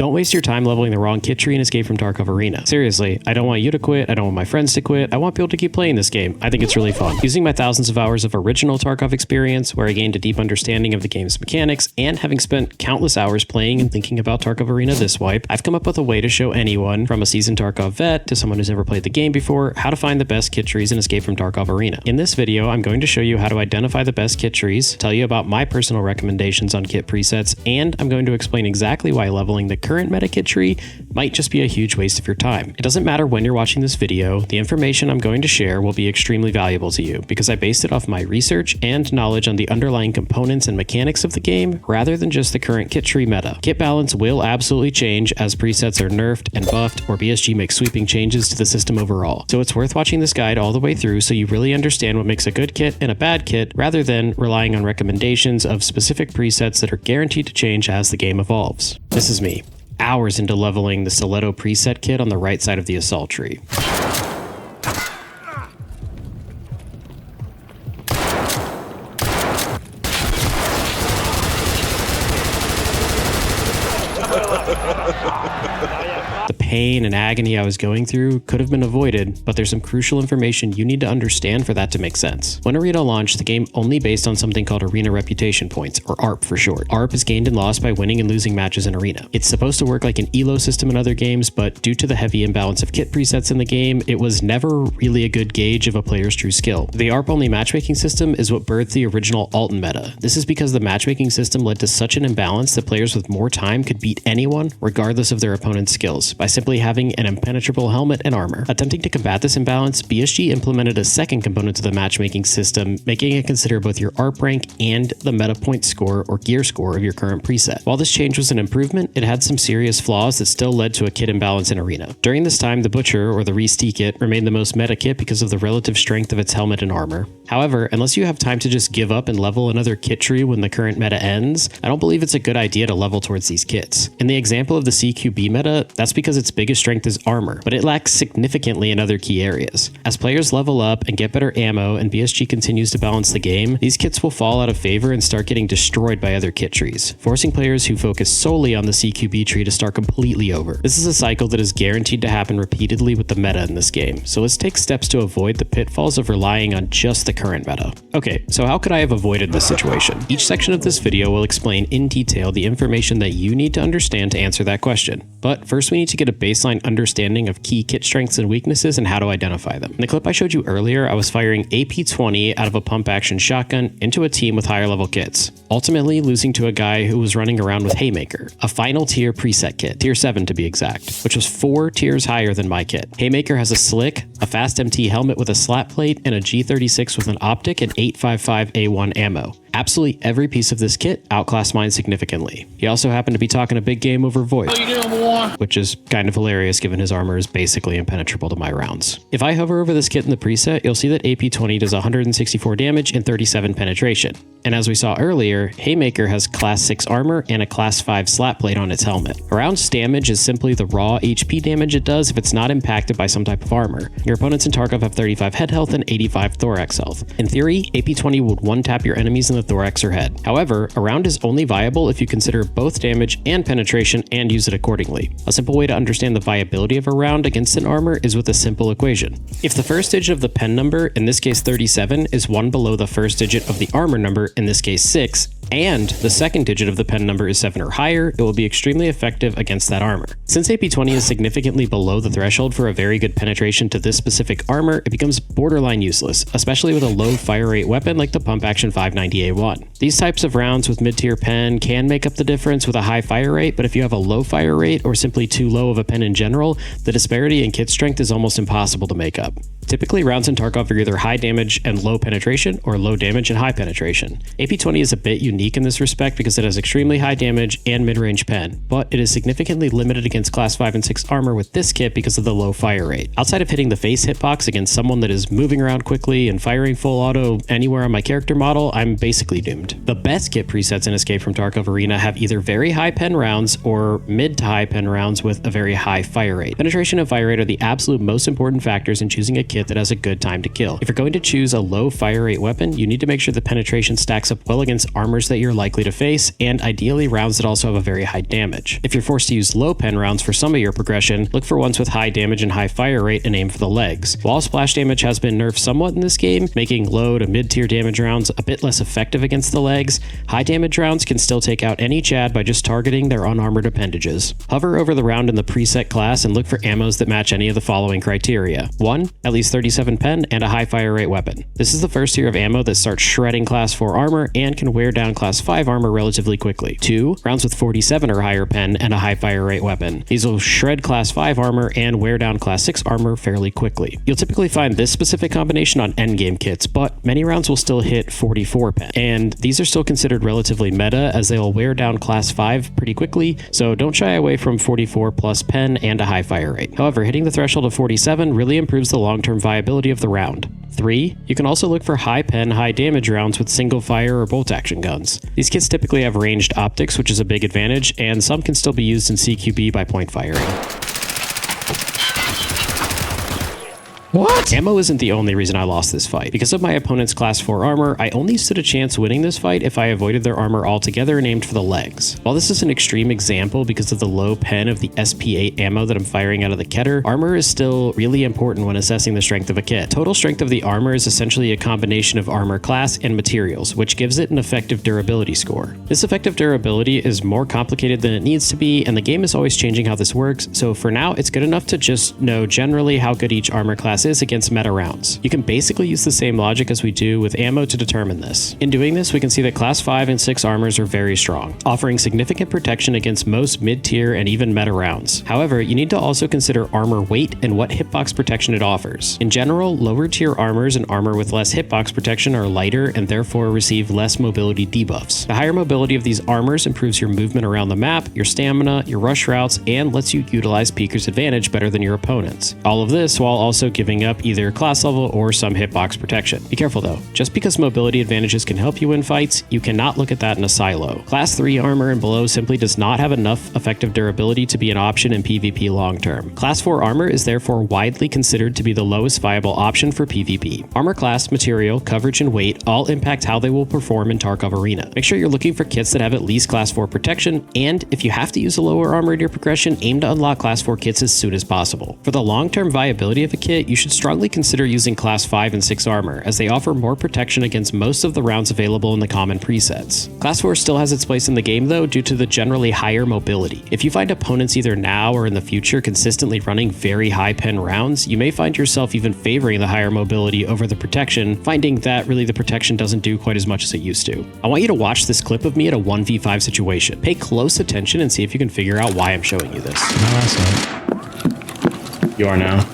Don't waste your time leveling the wrong kit tree in Escape from Tarkov Arena. Seriously, I don't want you to quit, I don't want my friends to quit, I want people to keep playing this game. I think it's really fun. Using my thousands of hours of original Tarkov experience, where I gained a deep understanding of the game's mechanics, and having spent countless hours playing and thinking about Tarkov Arena this wipe, I've come up with a way to show anyone, from a seasoned Tarkov vet to someone who's never played the game before, how to find the best kit trees in Escape from Tarkov Arena. In this video, I'm going to show you how to identify the best kit trees, tell you about my personal recommendations on kit presets, and I'm going to explain exactly why leveling the current meta kit tree might just be a huge waste of your time. It doesn't matter when you're watching this video, the information I'm going to share will be extremely valuable to you because I based it off my research and knowledge on the underlying components and mechanics of the game rather than just the current kit tree meta. Kit balance will absolutely change as presets are nerfed and buffed or BSG makes sweeping changes to the system overall. So it's worth watching this guide all the way through so you really understand what makes a good kit and a bad kit rather than relying on recommendations of specific presets that are guaranteed to change as the game evolves. This is me, hours into leveling the Stiletto preset kit on the right side of the assault tree. The pain and agony I was going through could have been avoided, but there's some crucial information you need to understand for that to make sense. When Arena launched, the game only based on something called Arena Reputation Points, or ARP for short. ARP is gained and lost by winning and losing matches in Arena. It's supposed to work like an ELO system in other games, but due to the heavy imbalance of kit presets in the game, it was never really a good gauge of a player's true skill. The ARP-only matchmaking system is what birthed the original Alton meta. This is because the matchmaking system led to such an imbalance that players with more time could beat anyone, regardless of their opponent's skills, by simply having an impenetrable helmet and armor. Attempting to combat this imbalance, BSG implemented a second component to the matchmaking system, making it consider both your ARP rank and the meta point score or gear score of your current preset. While this change was an improvement, it had some serious flaws that still led to a kit imbalance in Arena. During this time, the Butcher, or the Reese-T kit, remained the most meta kit because of the relative strength of its helmet and armor. However, unless you have time to just give up and level another kit tree when the current meta ends, I don't believe it's a good idea to level towards these kits. In the example of the CQB meta, that's because its biggest strength is armor, but it lacks significantly in other key areas. As players level up and get better ammo and BSG continues to balance the game, these kits will fall out of favor and start getting destroyed by other kit trees, forcing players who focus solely on the CQB tree to start completely over. This is a cycle that is guaranteed to happen repeatedly with the meta in this game, so let's take steps to avoid the pitfalls of relying on just the current meta. Okay, so how could I have avoided this situation? Each section of this video will explain in detail the information that you need to understand to answer that question. But first we need to get a baseline understanding of key kit strengths and weaknesses and how to identify them. In the clip I showed you earlier, I was firing AP-20 out of a pump action shotgun into a team with higher level kits, ultimately losing to a guy who was running around with Haymaker, a final tier preset kit, tier 7 to be exact, which was 4 tiers higher than my kit. Haymaker has a slick, a fast MT helmet with a slap plate, and a G36 with an optic and 855A1 ammo. Absolutely every piece of this kit outclassed mine significantly. He also happened to be talking a big game over VoIP, which is kind of hilarious given his armor is basically impenetrable to my rounds. If I hover over this kit in the preset, you'll see that AP-20 does 164 damage and 37 penetration. And as we saw earlier, Haymaker has class 6 armor and a class 5 slap plate on its helmet. A round's damage is simply the raw HP damage it does if it's not impacted by some type of armor. Your opponents in Tarkov have 35 head health and 85 thorax health. In theory, AP-20 would one-tap your enemies in the thorax or head. However, a round is only viable if you consider both damage and penetration and use it accordingly. A simple way to understand the viability of a round against an armor is with a simple equation. If the first digit of the pen number, in this case 37, is one below the first digit of the armor number, in this case 6, and the second digit of the pen number is 7 or higher, it will be extremely effective against that armor. Since AP-20 is significantly below the threshold for a very good penetration to this specific armor, it becomes borderline useless, especially with a low fire rate weapon like the pump action 590A1. These types of rounds with mid-tier pen can make up the difference with a high fire rate, but if you have a low fire rate or simply too low of a pen in general, the disparity in kit strength is almost impossible to make up. Typically, rounds in Tarkov are either high damage and low penetration, or low damage and high penetration. AP-20 is a bit unique in this respect because it has extremely high damage and mid-range pen, but it is significantly limited against class 5 and 6 armor with this kit because of the low fire rate. Outside of hitting the face hitbox against someone that is moving around quickly and firing full auto anywhere on my character model, I'm basically doomed. The best kit presets in Escape from Tarkov Arena have either very high pen rounds or mid to high pen rounds with a very high fire rate. Penetration and fire rate are the absolute most important factors in choosing a kit kit that has a good time to kill. If you're going to choose a low fire rate weapon, you need to make sure the penetration stacks up well against armors that you're likely to face, and ideally rounds that also have a very high damage. If you're forced to use low pen rounds for some of your progression, look for ones with high damage and high fire rate and aim for the legs. While splash damage has been nerfed somewhat in this game, making low to mid-tier damage rounds a bit less effective against the legs, high damage rounds can still take out any Chad by just targeting their unarmored appendages. Hover over the round in the preset class and look for ammos that match any of the following criteria. 1. At least 37 pen and a high fire rate weapon. This is the first tier of ammo that starts shredding class 4 armor and can wear down class 5 armor relatively quickly. 2. Rounds with 47 or higher pen and a high fire rate weapon. These will shred class 5 armor and wear down class 6 armor fairly quickly. You'll typically find this specific combination on endgame kits, but many rounds will still hit 44 pen. And these are still considered relatively meta as they'll wear down class 5 pretty quickly, so don't shy away from 44 plus pen and a high fire rate. However, hitting the threshold of 47 really improves the long-term viability of the round. 3. You can also look for high pen, high damage rounds with single fire or bolt action guns. These kits typically have ranged optics, which is a big advantage, and some can still be used in CQB by point firing. What? Ammo isn't the only reason I lost this fight. Because of my opponent's class 4 armor, I only stood a chance winning this fight if I avoided their armor altogether and aimed for the legs. While this is an extreme example because of the low pen of the SP8 ammo that I'm firing out of the Keter, armor is still really important when assessing the strength of a kit. Total strength of the armor is essentially a combination of armor class and materials, which gives it an effective durability score. This effective durability is more complicated than it needs to be, and the game is always changing how this works, so for now it's good enough to just know generally how good each armor class is against meta rounds. You can basically use the same logic as we do with ammo to determine this. In doing this, we can see that class 5 and 6 armors are very strong, offering significant protection against most mid-tier and even meta rounds. However, you need to also consider armor weight and what hitbox protection it offers. In general, lower tier armors and armor with less hitbox protection are lighter and therefore receive less mobility debuffs. The higher mobility of these armors improves your movement around the map, your stamina, your rush routes, and lets you utilize Peeker's advantage better than your opponents. All of this while also giving up either class level or some hitbox protection. Be careful though, just because mobility advantages can help you win fights, you cannot look at that in a silo. Class 3 armor and below simply does not have enough effective durability to be an option in PvP long term. Class 4 armor is therefore widely considered to be the lowest viable option for PvP. Armor class, material, coverage, and weight all impact how they will perform in Tarkov Arena. Make sure you're looking for kits that have at least class 4 protection, and if you have to use a lower armor in your progression, aim to unlock class 4 kits as soon as possible. For the long-term viability of a kit, you should strongly consider using class 5 and 6 armor, as they offer more protection against most of the rounds available in the common presets. Class 4 still has its place in the game though, due to the generally higher mobility. If you find opponents either now or in the future consistently running very high pen rounds, you may find yourself even favoring the higher mobility over the protection, finding that really the protection doesn't do quite as much as it used to. I want you to watch this clip of me at a 1v5 situation. Pay close attention and see if you can figure out why I'm showing you this. No, that's not. You are now.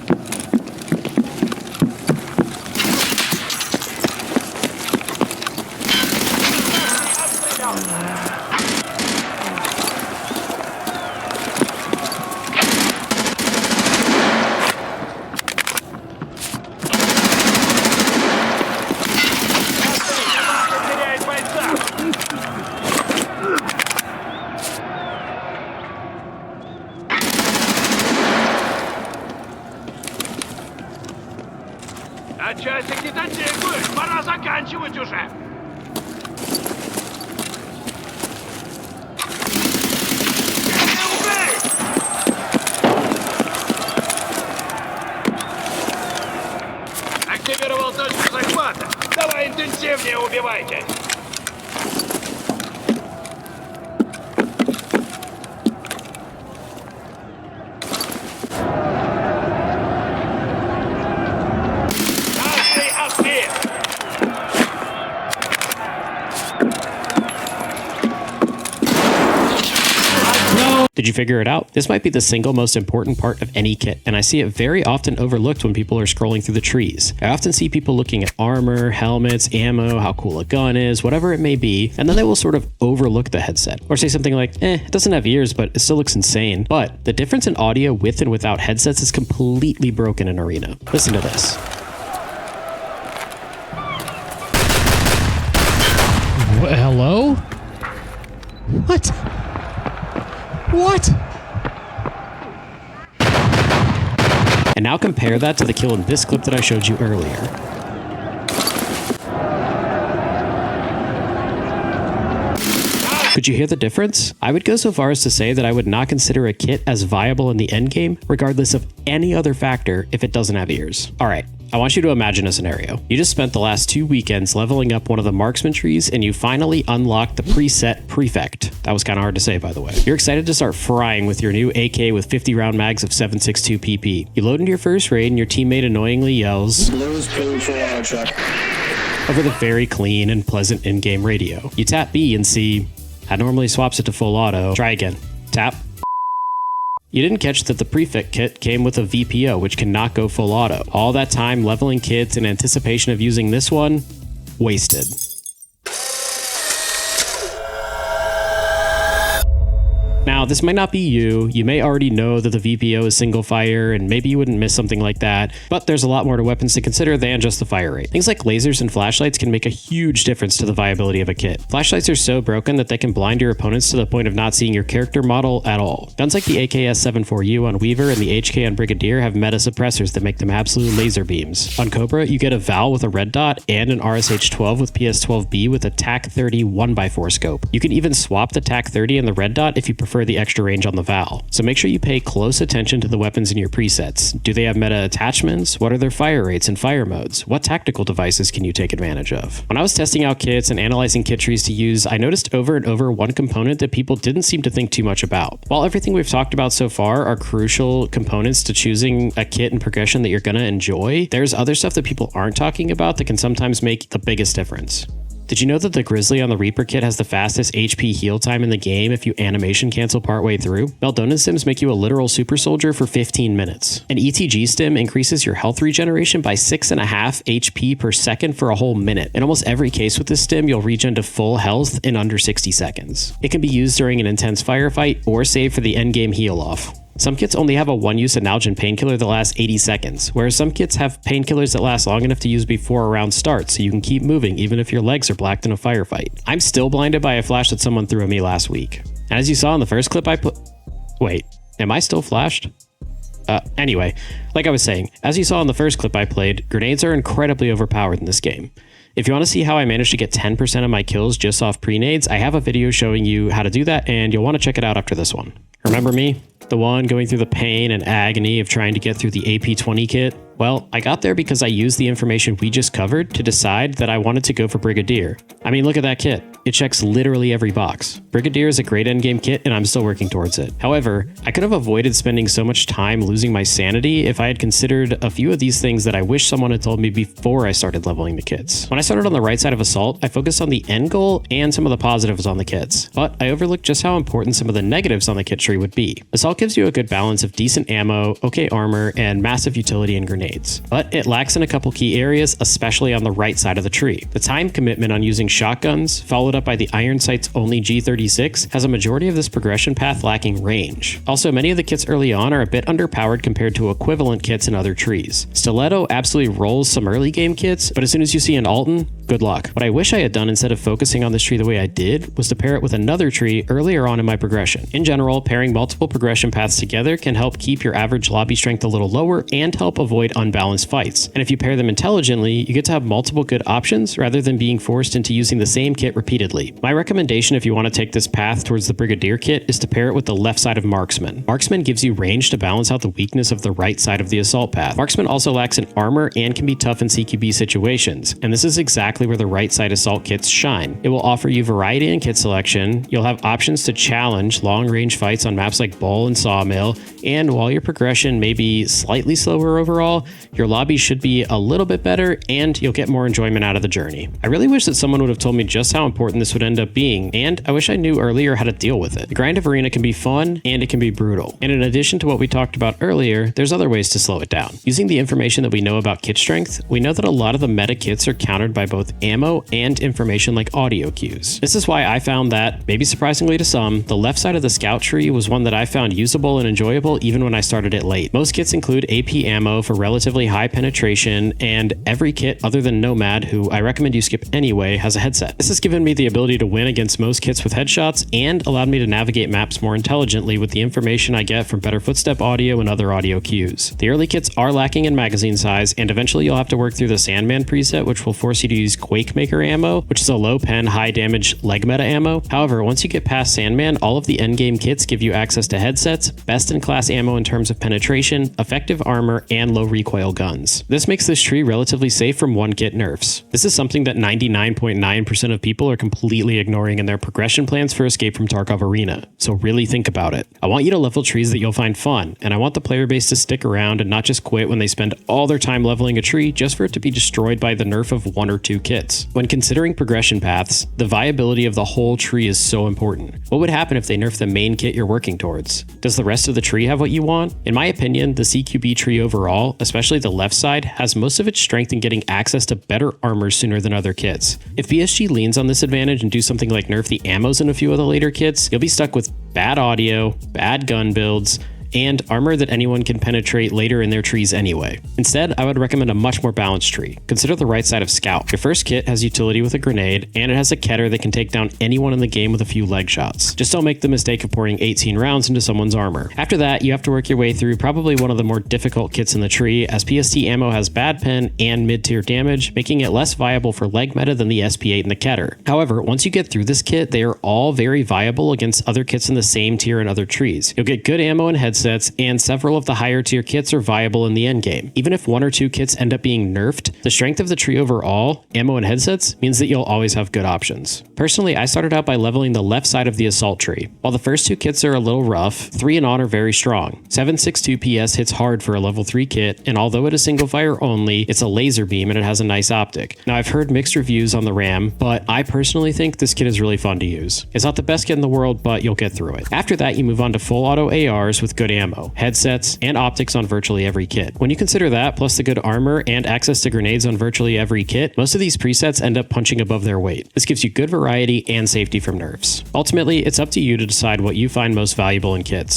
А часик не дотягивает, пора заканчивать уже. Активировал точку захвата. Давай интенсивнее убивайте. Did you figure it out? This might be the single most important part of any kit, and I see it very often overlooked when people are scrolling through the trees. I often see people looking at armor, helmets, ammo, how cool a gun is, whatever it may be, and then they will sort of overlook the headset. Or say something like, it doesn't have ears, but it still looks insane. But the difference in audio with and without headsets is completely broken in Arena. Listen to this. Hello? What? What? And now compare that to the kill in this clip that I showed you earlier. Could you hear the difference? I would go so far as to say that I would not consider a kit as viable in the endgame, regardless of any other factor, if it doesn't have ears. Alright, I want you to imagine a scenario. You just spent the last 2 weekends leveling up one of the Marksman trees and you finally unlocked the preset Prefect. That was kind of hard to say, by the way. You're excited to start frying with your new AK with 50 round mags of 7.62 PP. You load into your first raid and your teammate annoyingly yells, "Lose poo for auto check," over the very clean and pleasant in-game radio. You tap B and see, that normally swaps it to full auto. Try again. Tap. You didn't catch that the Prefect kit came with a VPO, which cannot go full auto. All that time leveling kits in anticipation of using this one, wasted. Now, this might not be you. You may already know that the VPO is single fire, and maybe you wouldn't miss something like that, but there's a lot more to weapons to consider than just the fire rate. Things like lasers and flashlights can make a huge difference to the viability of a kit. Flashlights are so broken that they can blind your opponents to the point of not seeing your character model at all. Guns like the AKS-74U on Weaver and the HK on Brigadier have meta suppressors that make them absolute laser beams. On Cobra, you get a Val with a red dot and an RSH-12 with PS-12B with a TAC-30 1x4 scope. You can even swap the TAC-30 and the red dot if you prefer the extra range on the Val. So make sure you pay close attention to the weapons in your presets. Do they have meta attachments? What are their fire rates and fire modes? What tactical devices can you take advantage of? When I was testing out kits and analyzing kit trees to use, I noticed over and over one component that people didn't seem to think too much about. While everything we've talked about so far are crucial components to choosing a kit and progression that you're gonna enjoy, there's other stuff that people aren't talking about that can sometimes make the biggest difference. Did you know that the Grizzly on the Reaper kit has the fastest HP heal time in the game if you animation cancel partway through? Meldonin stims make you a literal super soldier for 15 minutes. An ETG stim increases your health regeneration by 6.5 HP per second for a whole minute. In almost every case with this stim, you'll regen to full health in under 60 seconds. It can be used during an intense firefight or saved for the endgame heal off. Some kits only have a one-use Analgin painkiller that lasts 80 seconds, whereas some kits have painkillers that last long enough to use before a round starts, so you can keep moving even if your legs are blacked in a firefight. I'm still blinded by a flash that someone threw at me last week. And as you saw in the first clip Wait, am I still flashed? Anyway, like I was saying, as you saw in the first clip I played, grenades are incredibly overpowered in this game. If you want to see how I managed to get 10% of my kills just off pre-nades, I have a video showing you how to do that, and you'll want to check it out after this one. Remember me? The one going through the pain and agony of trying to get through the AP20 kit? Well, I got there because I used the information we just covered to decide that I wanted to go for Brigadier. I mean, look at that kit. It checks literally every box. Brigadier is a great endgame kit and I'm still working towards it. However, I could have avoided spending so much time losing my sanity if I had considered a few of these things that I wish someone had told me before I started leveling the kits. When I started on the right side of Assault, I focused on the end goal and some of the positives on the kits, but I overlooked just how important some of the negatives on the kit tree would be. Assault gives you a good balance of decent ammo, okay armor, and massive utility in grenades, but it lacks in a couple key areas, especially on the right side of the tree. The time commitment on using shotguns, followed up by the Iron Sight's only G36, has a majority of this progression path lacking range. Also, many of the kits early on are a bit underpowered compared to equivalent kits in other trees. Stiletto absolutely rolls some early game kits, but as soon as you see an Alton, good luck. What I wish I had done instead of focusing on this tree the way I did was to pair it with another tree earlier on in my progression. In general, pairing multiple progression paths together can help keep your average lobby strength a little lower and help avoid unbalanced fights. And if you pair them intelligently, you get to have multiple good options rather than being forced into using the same kit repeatedly. My recommendation if you want to take this path towards the Brigadier kit is to pair it with the left side of Marksman. Marksman gives you range to balance out the weakness of the right side of the Assault path. Marksman also lacks in armor and can be tough in CQB situations, and this is exactly where the right side Assault kits shine. It will offer you variety in kit selection, you'll have options to challenge long-range fights on maps like Bull and Sawmill, and while your progression may be slightly slower overall, your lobby should be a little bit better and you'll get more enjoyment out of the journey. I really wish that someone would have told me just how important this would end up being, and I wish I knew earlier how to deal with it. The grind of Arena can be fun and it can be brutal, and in addition to what we talked about earlier, there's other ways to slow it down. Using the information that we know about kit strength, we know that a lot of the meta kits are countered by both both ammo and information like audio cues. This is why I found that, maybe surprisingly to some, the left side of the scout tree was one that I found usable and enjoyable even when I started it late. Most kits include AP ammo for relatively high penetration, and every kit other than Nomad, who I recommend you skip anyway, has a headset. This has given me the ability to win against most kits with headshots and allowed me to navigate maps more intelligently with the information I get from better footstep audio and other audio cues. The early kits are lacking in magazine size, and eventually you'll have to work through the Sandman preset, which will force you to use Quakemaker ammo, which is a low pen, high damage leg meta ammo. However, once you get past Sandman, all of the endgame kits give you access to headsets, best in class ammo in terms of penetration, effective armor, and low recoil guns. This makes this tree relatively safe from one kit nerfs. This is something that 99.9% of people are completely ignoring in their progression plans for Escape from Tarkov Arena, so really think about it. I want you to level trees that you'll find fun, and I want the player base to stick around and not just quit when they spend all their time leveling a tree just for it to be destroyed by the nerf of one or two kits. When considering progression paths, the viability of the whole tree is so important. What would happen if they nerf the main kit you're working towards? Does the rest of the tree have what you want? In my opinion, the CQB tree overall, especially the left side, has most of its strength in getting access to better armor sooner than other kits. If BSG leans on this advantage and do something like nerf the ammos in a few of the later kits, you'll be stuck with bad audio, bad gun builds, and armor that anyone can penetrate later in their trees anyway. Instead, I would recommend a much more balanced tree. Consider the right side of Scout. Your first kit has utility with a grenade, and it has a Keter that can take down anyone in the game with a few leg shots. Just don't make the mistake of pouring 18 rounds into someone's armor. After that, you have to work your way through probably one of the more difficult kits in the tree, as PST ammo has bad pen and mid-tier damage, making it less viable for leg meta than the SP8 and the Keter. However, once you get through this kit, they are all very viable against other kits in the same tier and other trees. You'll get good ammo and headsets, and several of the higher tier kits are viable in the endgame. Even if one or two kits end up being nerfed, the strength of the tree overall, ammo and headsets, means that you'll always have good options. Personally, I started out by leveling the left side of the assault tree. While the first two kits are a little rough, 3 and on are very strong. 7.62 PS hits hard for a level 3 kit, and although it is single fire only, it's a laser beam and it has a nice optic. Now, I've heard mixed reviews on the RAM, but I personally think this kit is really fun to use. It's not the best kit in the world, but you'll get through it. After that, you move on to full auto ARs with good ammo, headsets, and optics on virtually every kit. When you consider that, plus the good armor and access to grenades on virtually every kit, most of these presets end up punching above their weight. This gives you good variety and safety from nerfs. Ultimately, it's up to you to decide what you find most valuable in kits.